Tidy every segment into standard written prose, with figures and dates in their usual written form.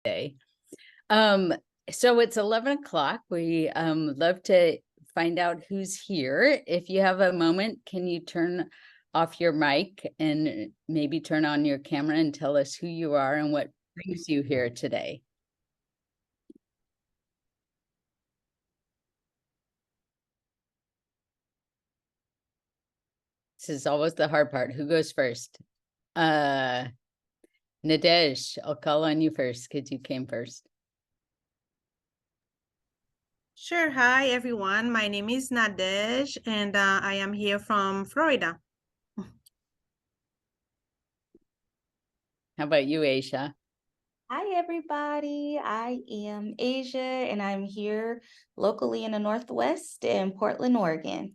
day. So it's 11 o'clock. We love to find out who's here. If you have a moment, can you turn off your mic and maybe turn on your camera and tell us who you are and what brings you here today? This is always the hard part. Who goes first? Nadeje, I'll call on you first because you came first. Sure. Hi, everyone. My name is Nadeje, and I am here from Florida. How about you, Aisha? Hi, everybody. I am Asia, and I'm here locally in the Northwest in Portland, Oregon.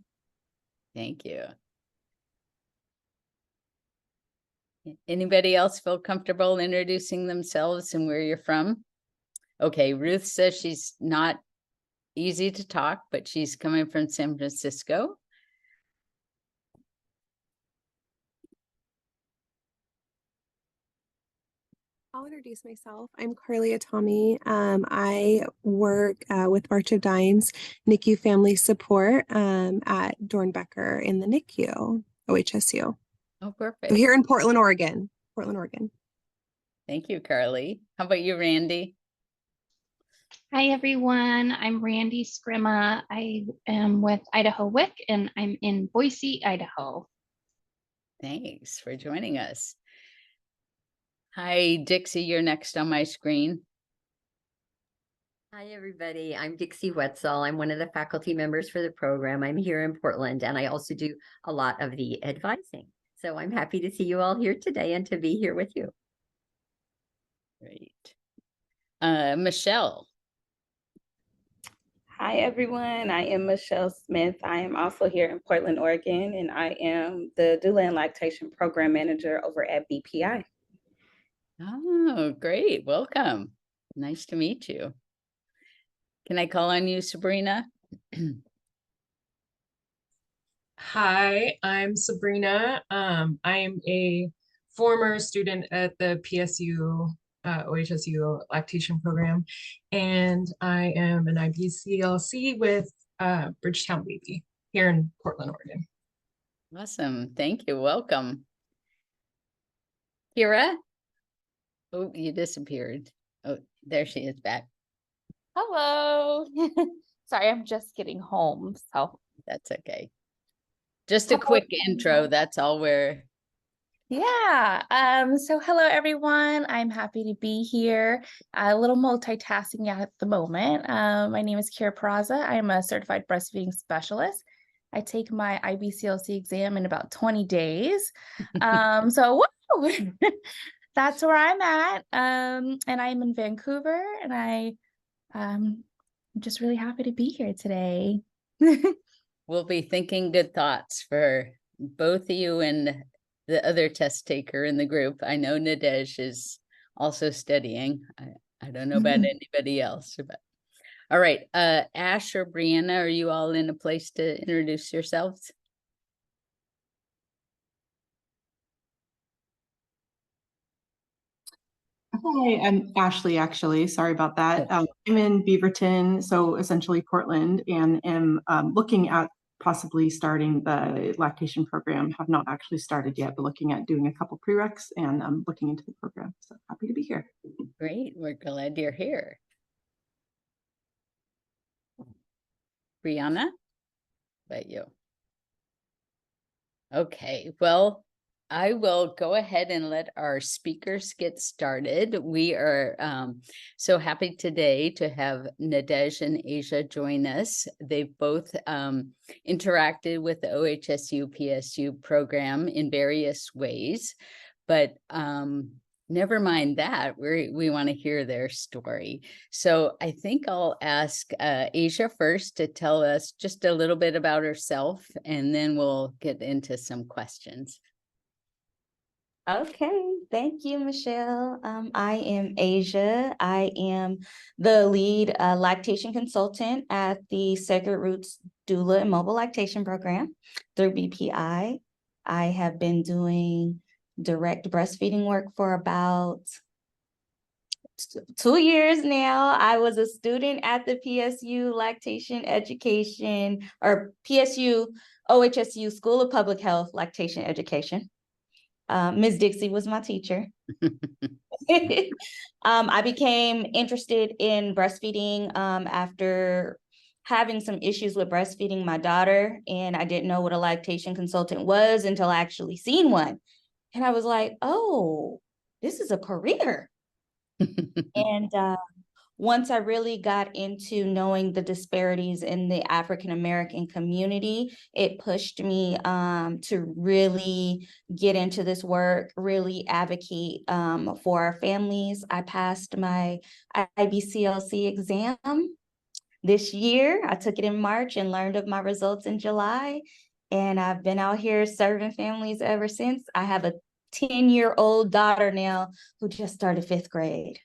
Thank you. Anybody else feel comfortable introducing themselves and where you're from? Okay, Ruth says she's not easy to talk, but she's coming from San Francisco. I'll introduce myself. I'm Carlia Camy. I work with March of Dimes NICU Family Support at Dornbecker in the NICU, OHSU. Oh, perfect. So here in Portland, Oregon. Thank you, Carly. How about you, Randy? Hi, everyone. I'm Randy Scrima. I am with Idaho WIC, and I'm in Boise, Idaho. Thanks for joining us. Hi, Dixie, you're next on my screen. Hi, everybody. I'm Dixie Wetzel. I'm one of the faculty members for the program. I'm here in Portland, and I also do a lot of the advising. So I'm happy to see you all here today and to be here with you. Great. Michelle. Hi, everyone. I am Michelle Smith. I am also here in Portland, Oregon, and I am the Doula and Lactation Program Manager over at BPI. Oh, great. Welcome. Nice to meet you. Can I call on you, Sabrina? Hi, I'm Sabrina. I'm a former student at the PSU, OHSU Lactation Program, and I am an IBCLC with Bridgetown Baby here in Portland, Oregon. Awesome. Thank you. Welcome. Kira? Oh, you disappeared. Oh, there she is back. Hello. Sorry, I'm just getting home, so that's okay. Just a quick intro. That's all we're. Yeah. So hello, everyone. I'm happy to be here. A little multitasking at the moment. My name is Kira Peraza. I am a certified breastfeeding specialist. I take my IBCLC exam in about 20 days. So woo! That's where I'm at. And I'm in Vancouver, and I'm just really happy to be here today. We'll be thinking good thoughts for both of you and the other test taker in the group. I know Nadeje is also studying. I don't know about anybody else, but all right. Ash or Brianna, are you all in a place to introduce yourselves? Hi, I'm Ashley, actually. Sorry about that. I'm in Beaverton, so essentially Portland, and am looking at possibly starting the lactation program. Have not actually started yet, but looking at doing a couple prereqs and looking into the program. So happy to be here. Great. We're glad you're here. Brianna, what about you? Okay, well, I will go ahead and let our speakers get started. We are so happy today to have Nadeje and Asia join us. They've both interacted with the OHSU-PSU program in various ways, but never mind that, we want to hear their story. So I think I'll ask Asia first to tell us just a little bit about herself, and then we'll get into some questions. Okay, thank you, Michelle. I am Asia. I am the lead lactation consultant at the Sacred Roots Doula and Mobile Lactation Program through BPI. I have been doing direct breastfeeding work for about 2 years now. I was a student at the PSU Lactation Education, or PSU OHSU School of Public Health Lactation Education. Ms. Dixie was my teacher. I became interested in breastfeeding after having some issues with breastfeeding my daughter, and I didn't know what a lactation consultant was until I actually seen one. And I was like, oh, this is a career. And once I really got into knowing the disparities in the African-American community, it pushed me to really get into this work, really advocate for our families. I passed my IBCLC exam this year. I took it in March and learned of my results in July. And I've been out here serving families ever since. I have a 10-year-old daughter now who just started 5th grade.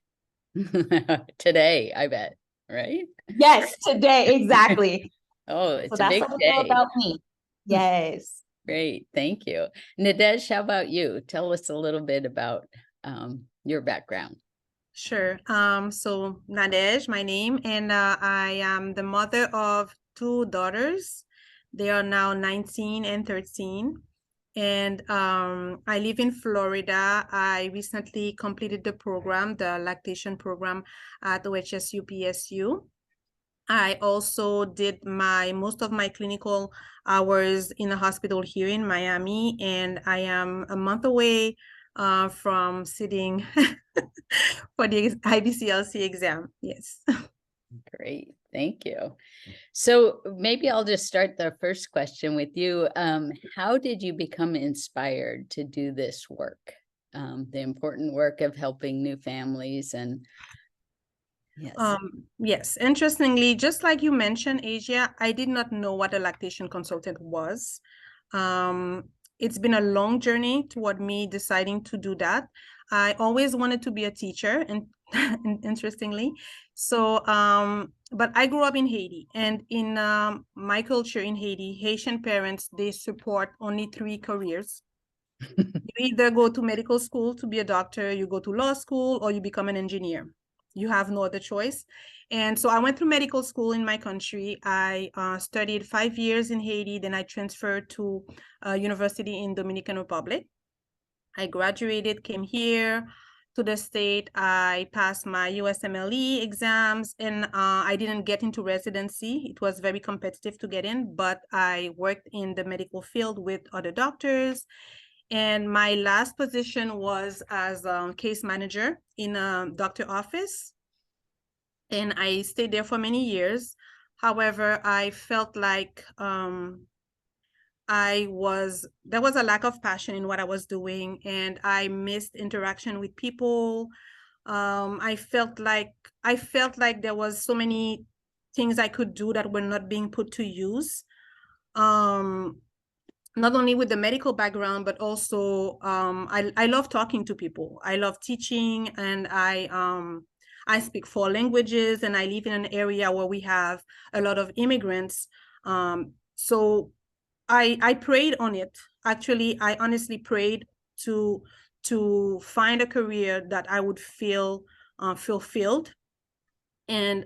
Today, I bet, right? Yes, today, exactly. Oh, it's So a that's big a little day. about me. Yes. Great, thank you. Nadeje, how about you? Tell us a little bit about your background. Sure. So Nadeje, my name, and I am the mother of 2 daughters. They are now 19 and 13. And I live in Florida. I recently completed the program, the lactation program at OHSU-PSU. I also did most of my clinical hours in a hospital here in Miami, and I am a month away from sitting for the IBCLC exam. Yes. Great, thank you. So maybe I'll just start the first question with you. How did you become inspired to do this work? The important work of helping new families and yes. Yes, interestingly, just like you mentioned, Asia, I did not know what a lactation consultant was. It's been a long journey toward me deciding to do that. I always wanted to be a teacher, and interestingly. So, but I grew up in Haiti, and in my culture in Haiti, Haitian parents, they support only 3 careers. You either go to medical school to be a doctor, you go to law school, or you become an engineer. You have no other choice. And so I went through medical school in my country. I studied 5 years in Haiti. Then I transferred to a university in Dominican Republic. I graduated, came here to the state. I passed my USMLE exams, and I didn't get into residency. It was very competitive to get in, but I worked in the medical field with other doctors. And my last position was as a case manager in a doctor's office. And I stayed there for many years. However, I felt like there was a lack of passion in what I was doing, and I missed interaction with people. I felt like there was so many things I could do that were not being put to use. Not only with the medical background, but also I love talking to people. I love teaching, and I speak 4 languages, and I live in an area where we have a lot of immigrants. So I prayed on it. Actually, I honestly prayed to find a career that I would feel fulfilled. And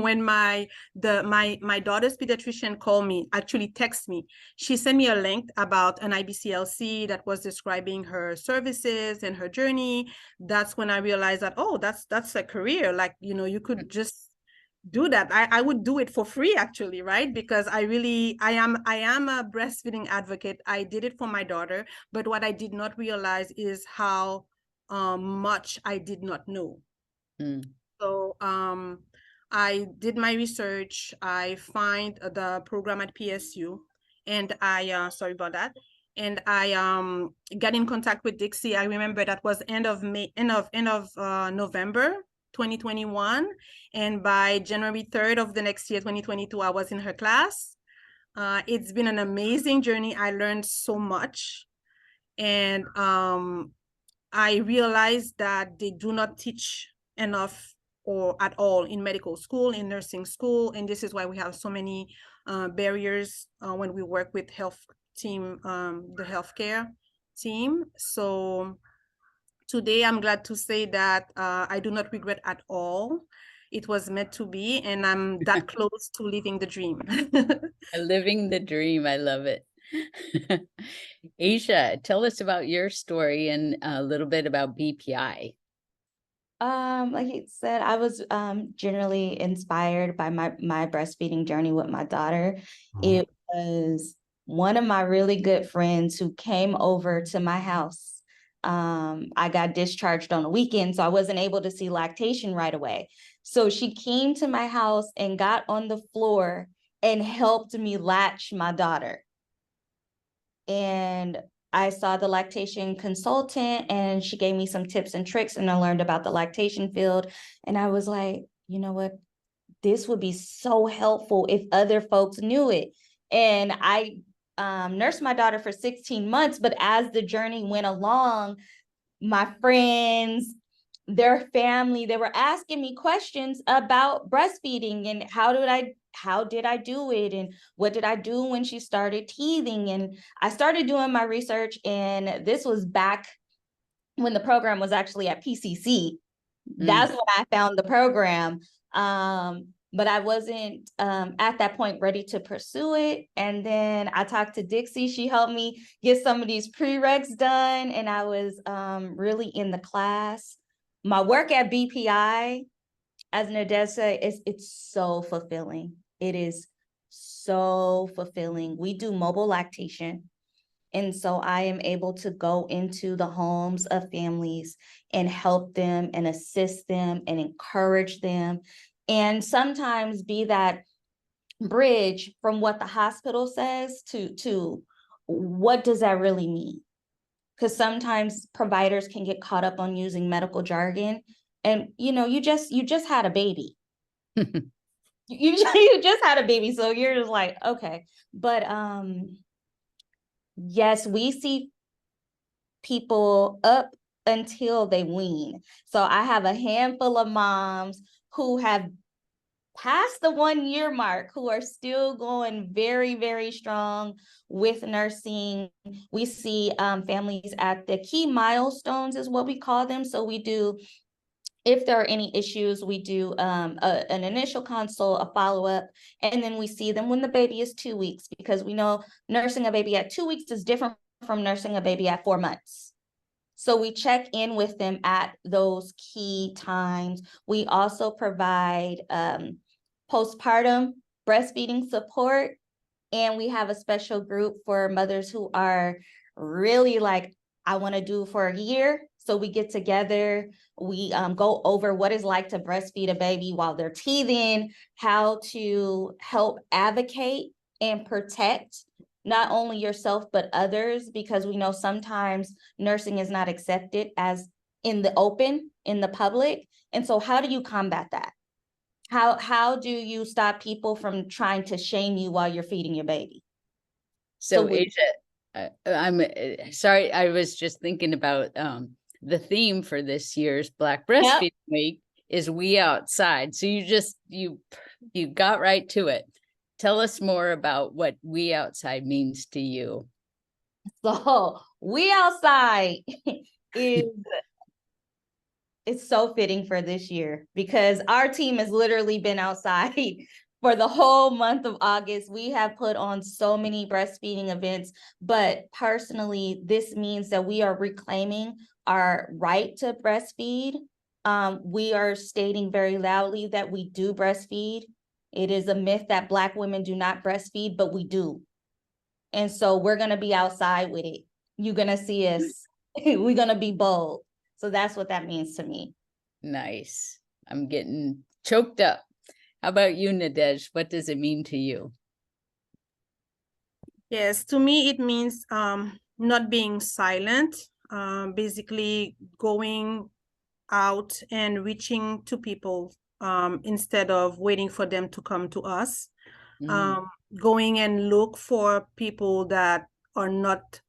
when my daughter's pediatrician called me, actually text me, she sent me a link about an IBCLC that was describing her services and her journey. That's when I realized that, oh, that's a career. Like, you could just do that. I would do it for free, actually, right? Because I am a breastfeeding advocate. I did it for my daughter, but what I did not realize is how much I did not know. So I did my research. I find the program at PSU, and I sorry about that. And I got in contact with Dixie. I remember that was end of November 2021, and by January 3rd of the next year, 2022, I was in her class. It's been an amazing journey. I learned so much, and I realized that they do not teach enough or at all in medical school, in nursing school, and this is why we have so many barriers when we work with health team, the healthcare team. So today I'm glad to say that I do not regret at all. It was meant to be, and I'm that close to living the dream. Living the dream. I love it. Asia, tell us about your story and a little bit about BPI. Like he said, I was generally inspired by my breastfeeding journey with my daughter. It was one of my really good friends who came over to my house. I got discharged on a weekend, so I wasn't able to see lactation right away. So she came to my house and got on the floor and helped me latch my daughter. And I saw the lactation consultant and she gave me some tips and tricks, and I learned about the lactation field. And I was like, you know what? This would be so helpful if other folks knew it. And I nursed my daughter for 16 months, but as the journey went along, my friends, their family, they were asking me questions about breastfeeding and how did I do it, and what did I do when she started teething. And I started doing my research, and this was back when the program was actually at PCC. That's when I found the program. But I wasn't at that point ready to pursue it. And then I talked to Dixie. She helped me get some of these prereqs done, and I was really in the class. My work at BPI, as Nadeje said, it's so fulfilling. It is so fulfilling. We do mobile lactation. And so I am able to go into the homes of families and help them and assist them and encourage them, and sometimes be that bridge from what the hospital says to what does that really mean? Because sometimes providers can get caught up on using medical jargon, and you just had a baby. you just had a baby, so you're just like, okay. But yes, we see people up until they wean. So I have a handful of moms who have passed the 1 year mark, who are still going very, very strong with nursing. We see families at the key milestones is what we call them. So we do, if there are any issues, we do an initial consult, a follow-up, and then we see them when the baby is 2 weeks, because we know nursing a baby at 2 weeks is different from nursing a baby at 4 months. So we check in with them at those key times. We also provide postpartum breastfeeding support, and we have a special group for mothers who are really like, I want to do for a year. So we get together, we go over what it's like to breastfeed a baby while they're teething, how to help advocate and protect not only yourself, but others, because we know sometimes nursing is not accepted as in the open, in the public. And so how do you combat that? How do you stop people from trying to shame you while you're feeding your baby? So Asia, I'm sorry, I was just thinking about the theme for this year's Black Breastfeeding Week is We Outside. So you got right to it. Tell us more about what We Outside means to you. So We Outside it's so fitting for this year, because our team has literally been outside for the whole month of August. We have put on so many breastfeeding events, but personally, this means that we are reclaiming our right to breastfeed. We are stating very loudly that we do breastfeed. It is a myth that Black women do not breastfeed, but we do. And so we're going to be outside with it. You're going to see us. We're going to be bold. So that's what that means to me. Nice. I'm getting choked up. How about you, Nadeje? What does it mean to you? Yes, to me, it means not being silent, basically going out and reaching to people instead of waiting for them to come to us. Going and look for people that are not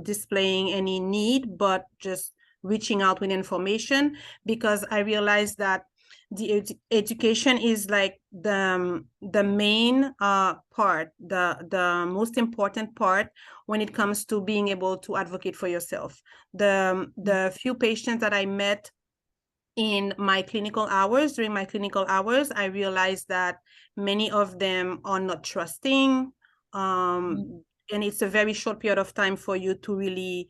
displaying any need, but just reaching out with information, because I realized that the education is like the main part, the most important part when it comes to being able to advocate for yourself. The few patients that I met in my clinical hours, during my clinical hours, I realized that many of them are not trusting. And it's a very short period of time for you to really,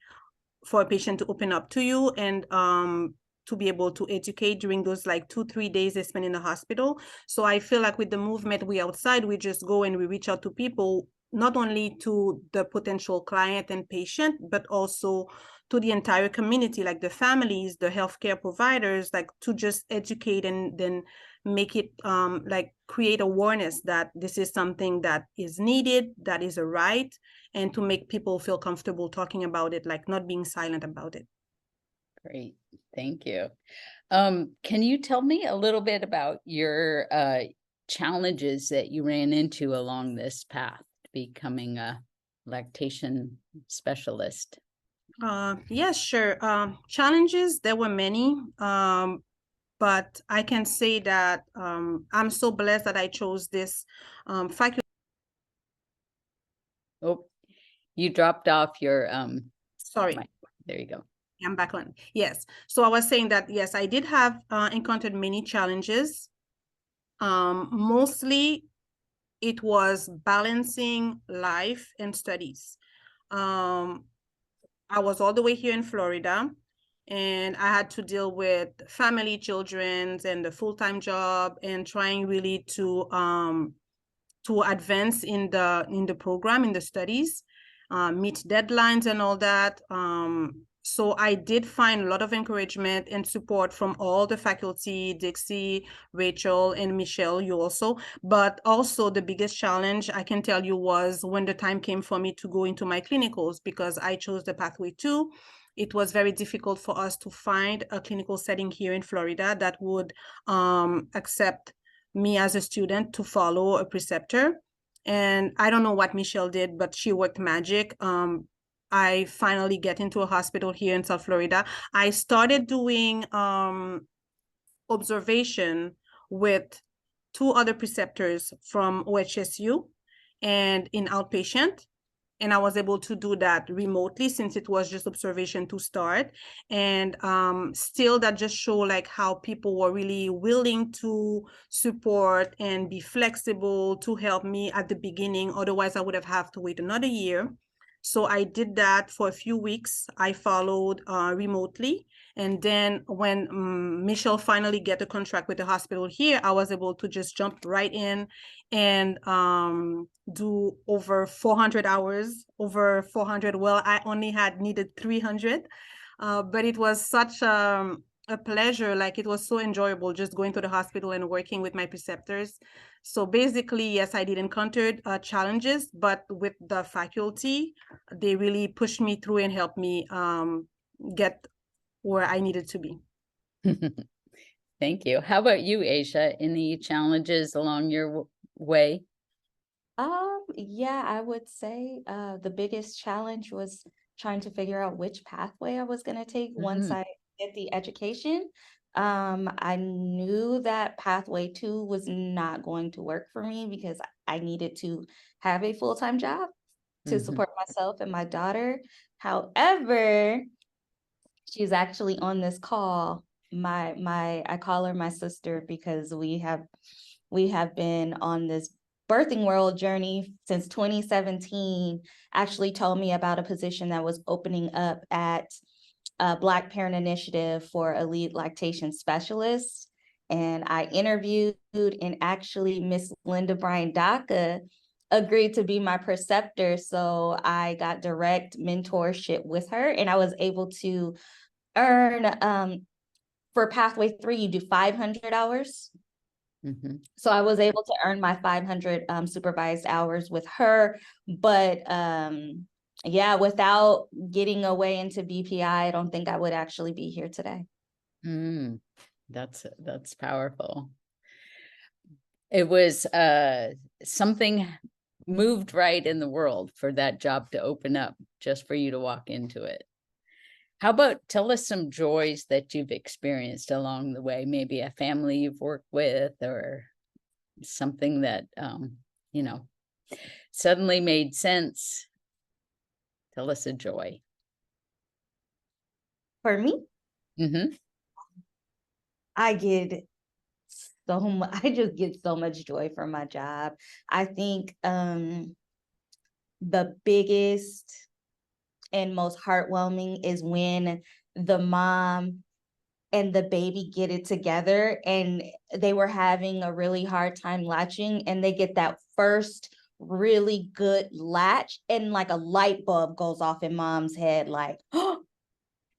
for a patient to open up to you and to be able to educate during those like 2-3 days they spend in the hospital. So I feel like with the movement, we outside, we just go and we reach out to people, not only to the potential client and patient, but also to the entire community, like the families, the healthcare providers, like to just educate and then make it like create awareness that this is something that is needed, that is a right, and to make people feel comfortable talking about it, like not being silent about it. Great, thank you. Can you tell me a little bit about your challenges that you ran into along this path to becoming a lactation specialist? Yes, sure. Challenges, there were many, but I can say that I'm so blessed that I chose this faculty. Oh, you dropped off your Sorry. mic. There you go. I'm back on. Yes. So I was saying that, yes, I did have encountered many challenges. Mostly it was balancing life and studies. I was all the way here in Florida, and I had to deal with family, children, and the full-time job, and trying really to advance in the program, in the studies, meet deadlines and all that. So I did find a lot of encouragement and support from all the faculty, Dixie, Rachel, and Michelle, you also. But also the biggest challenge I can tell you was when the time came for me to go into my clinicals, because I chose the pathway 2. It was very difficult for us to find a clinical setting here in Florida that would accept me as a student to follow a preceptor. And I don't know what Michelle did, but she worked magic. I finally get into a hospital here in South Florida. I started doing observation with 2 other preceptors from OHSU and in outpatient. And I was able to do that remotely since it was just observation to start. And still that just show like how people were really willing to support and be flexible to help me at the beginning. Otherwise I would have to wait another year. So I did that for a few weeks. I followed remotely. And then when Michelle finally get a contract with the hospital here, I was able to just jump right in and do over 400 hours, over 400. Well, I only had needed 300, but it was such a pleasure. Like it was so enjoyable just going to the hospital and working with my preceptors. So basically, yes, I did encounter challenges, but with the faculty, they really pushed me through and helped me get where I needed to be. Thank you. How about you, Asia? Any challenges along your way? Yeah, I would say the biggest challenge was trying to figure out which pathway I was going to take once I did the education. I knew that pathway 2 was not going to work for me because I needed to have a full-time job to support myself and my daughter. However, she's actually on this call. I call her my sister because we have been on this birthing world journey since 2017. Actually told me about a position that was opening up at Black Parent Initiative for a lead lactation specialist. And I interviewed, and actually Miss Linda Bryan-Daca agreed to be my preceptor. So I got direct mentorship with her, and I was able to earn, for pathway 3, you do 500 hours. So I was able to earn my 500 supervised hours with her, but yeah, without getting away into BPI, I don't think I would actually be here today. That's powerful. It was something moved right in the world for that job to open up just for you to walk into it. How about tell us some joys that you've experienced along the way, maybe a family you've worked with or something that, you know, suddenly made sense. Tell us a joy. For me, Mm-hmm. I get so much, I just get so much joy from my job. I think the biggest and most heartwarming is when the mom and the baby get it together and they were having a really hard time latching and they get that first really good latch and like a light bulb goes off in mom's head, like, oh,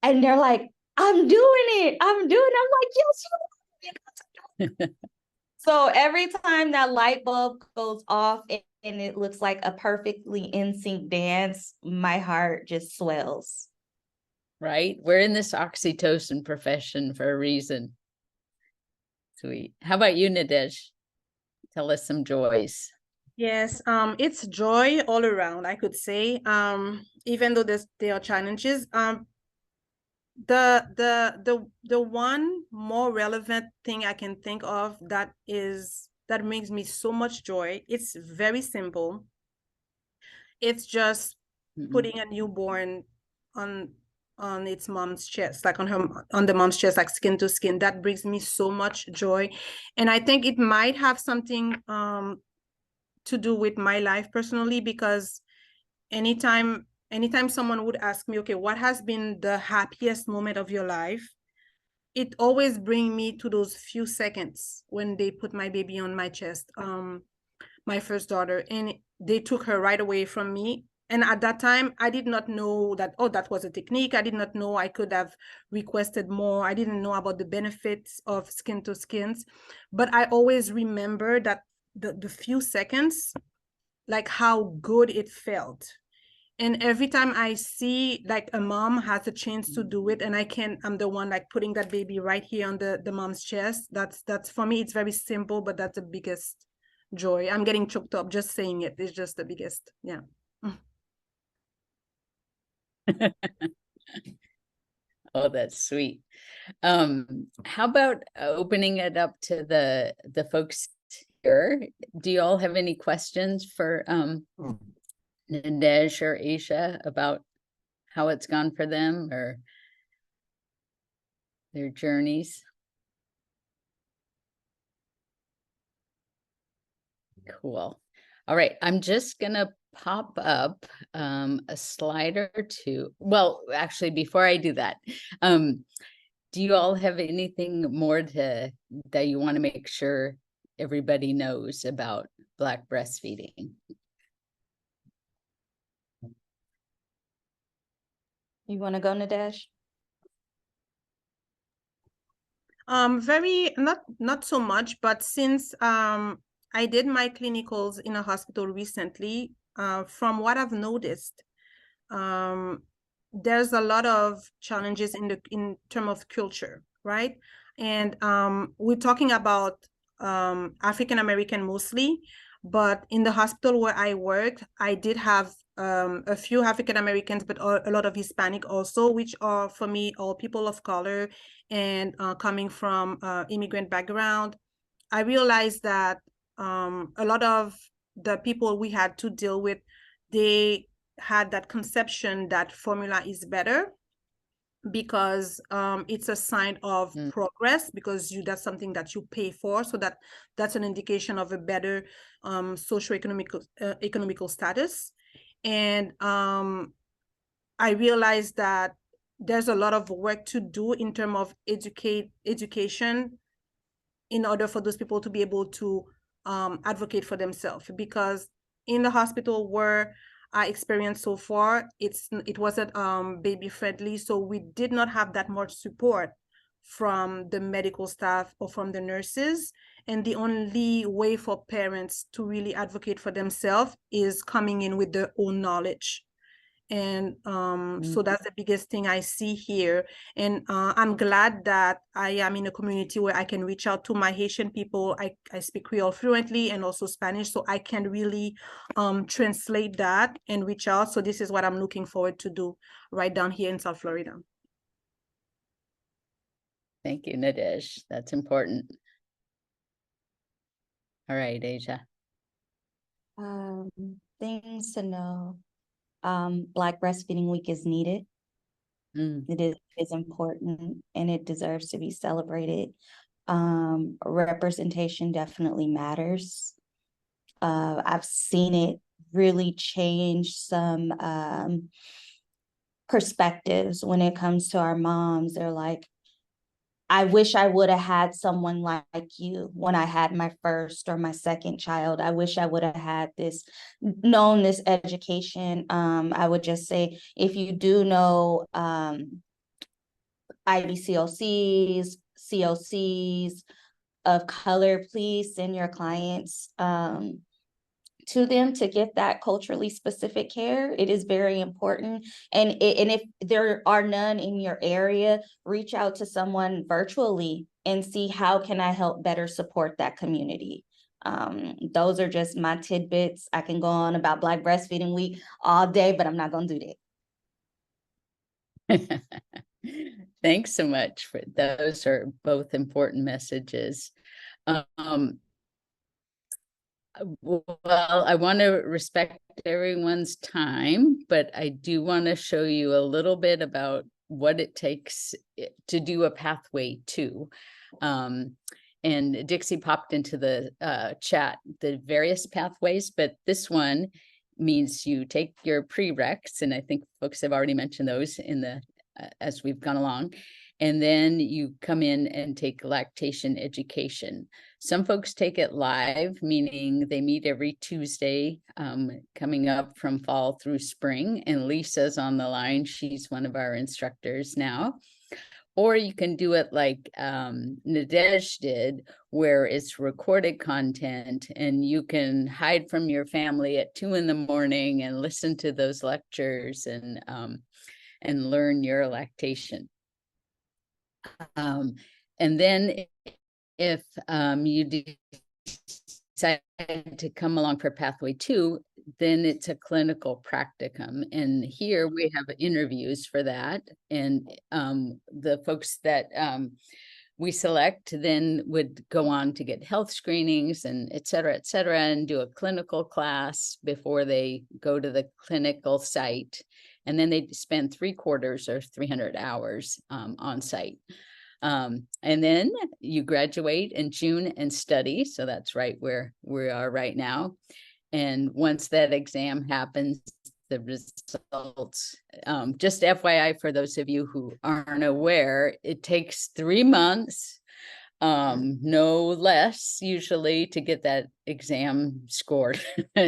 and they're like, I'm doing it. I'm like, yes, you are. So every time that light bulb goes off and it looks like a perfectly in sync dance, my heart just swells. Right? We're in this oxytocin profession for a reason. Sweet. How about you, Nadeje? Tell us some joys. Yes, it's joy all around, I could say. Even though there are challenges. The one more relevant thing I can think of that makes me so much joy, it's very simple. It's just putting a newborn on its mom's chest, like on the mom's chest, like skin to skin. That brings me so much joy. And I think it might have something to do with my life personally, because anytime someone would ask me, okay, what has been the happiest moment of your life? It always brings me to those few seconds when they put my baby on my chest, my first daughter, and they took her right away from me. And at that time, I did not know that, oh, that was a technique. I did not know I could have requested more. I didn't know about the benefits of skin to skins. But I always remember that the few seconds, like how good it felt. And every time I see like a mom has a chance to do it and I'm the one like putting that baby right here on the mom's chest, that's for me, it's very simple, but that's the biggest joy. I'm getting choked up just saying it. It's just the biggest. Yeah. Oh, that's sweet. How about opening it up to the folks here? Do you all have any questions for Nadeje or Asia about how it's gone for them or their journeys? Cool. All right, I'm just gonna pop up a slide or two. Well, actually, before I do that, do you all have anything more that you want to make sure everybody knows about Black breastfeeding? You want to go, Nadeje? Not so much, but since I did my clinicals in a hospital recently, from what I've noticed, there's a lot of challenges in terms of culture, right? And we're talking about African American mostly, but in the hospital where I worked, I did have a few African Americans, but a lot of Hispanic also, which are for me all people of color and coming from immigrant background. I realized that a lot of the people we had to deal with, they had that conception that formula is better because it's a sign of progress, because that's something that you pay for, so that's an indication of a better economical status. And I realized that there's a lot of work to do in terms of education in order for those people to be able to advocate for themselves. Because in the hospital where I experienced so far, it wasn't baby friendly, so we did not have that much support from the medical staff or from the nurses. And the only way for parents to really advocate for themselves is coming in with their own knowledge. And so that's the biggest thing I see here. And I'm glad that I am in a community where I can reach out to my Haitian people. I speak Creole fluently and also Spanish, so I can really translate that and reach out. So this is what I'm looking forward to do right down here in South Florida. Thank you, Nadeje. That's important. All right, Asia. Things to know. Black Breastfeeding Week is needed. It is important and it deserves to be celebrated. Representation definitely matters. I've seen it really change some perspectives when it comes to our moms. They're like, I wish I would have had someone like you when I had my first or my second child. I wish I would have had known this education. I would just say, if you do know IBCLCs, COCs of color, please send your clients to them to get that culturally specific care. It is very important. And if there are none in your area, reach out to someone virtually and see how can I help better support that community. Those are just my tidbits. I can go on about Black Breastfeeding Week all day, but I'm not going to do that. Thanks so much for those. Are both important messages. Well, I want to respect everyone's time, but I do want to show you a little bit about what it takes to do a pathway to. And Dixie popped into the chat the various pathways, but this one means you take your prereqs, and I think folks have already mentioned those in the as we've gone along. And then you come in and take lactation education. Some folks take it live, meaning they meet every Tuesday coming up from fall through spring. And Lisa's on the line. She's one of our instructors now. Or you can do it like Nadeje did, where it's recorded content and you can hide from your family at 2 in the morning and listen to those lectures and learn your lactation. And then if you decide to come along for pathway 2, then it's a clinical practicum. And here we have interviews for that. And the folks that we select then would go on to get health screenings and et cetera, and do a clinical class before they go to the clinical site. And then they spend 3/4 or 300 hours on site. And then you graduate in June and study. So that's right where we are right now. And once that exam happens, the results, just FYI, for those of you who aren't aware, it takes 3 months, no less usually, to get that exam scored.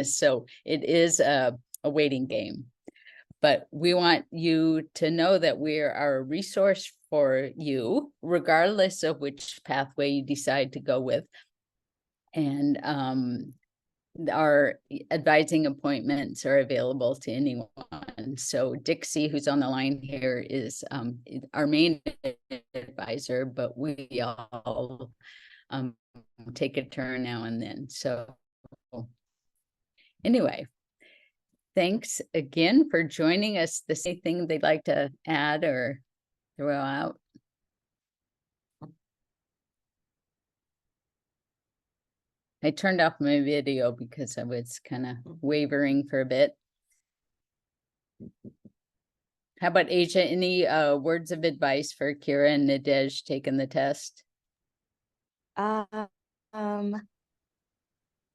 So it is a waiting game. But we want you to know that we are a resource for you, regardless of which pathway you decide to go with. And our advising appointments are available to anyone. So Dixie, who's on the line here, is our main advisor, but we all take a turn now and then. So anyway. Thanks again for joining us. The same thing they'd like to add or throw out? I turned off my video because I was kind of wavering for a bit. How about Asia? Any words of advice for Kira and Nadeje taking the test?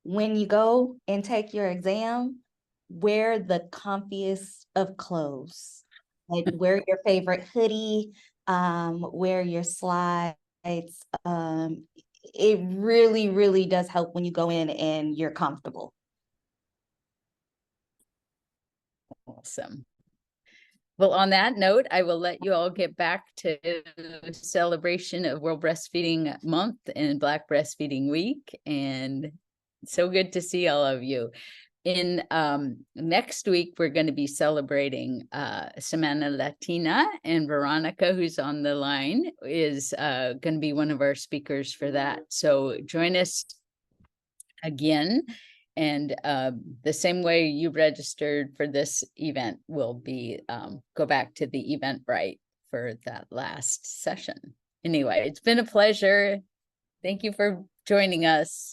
When you go and take your exam, wear the comfiest of clothes. Like wear your favorite hoodie, wear your slides. It really, really does help when you go in and you're comfortable. Awesome. Well, on that note, I will let you all get back to celebration of World Breastfeeding Month and Black Breastfeeding Week. And so good to see all of you. In next week, we're going to be celebrating Semana Latina, and Veronica, who's on the line, is going to be one of our speakers for that. So join us again. And the same way you registered for this event will be go back to the Eventbrite for that last session. Anyway, it's been a pleasure. Thank you for joining us.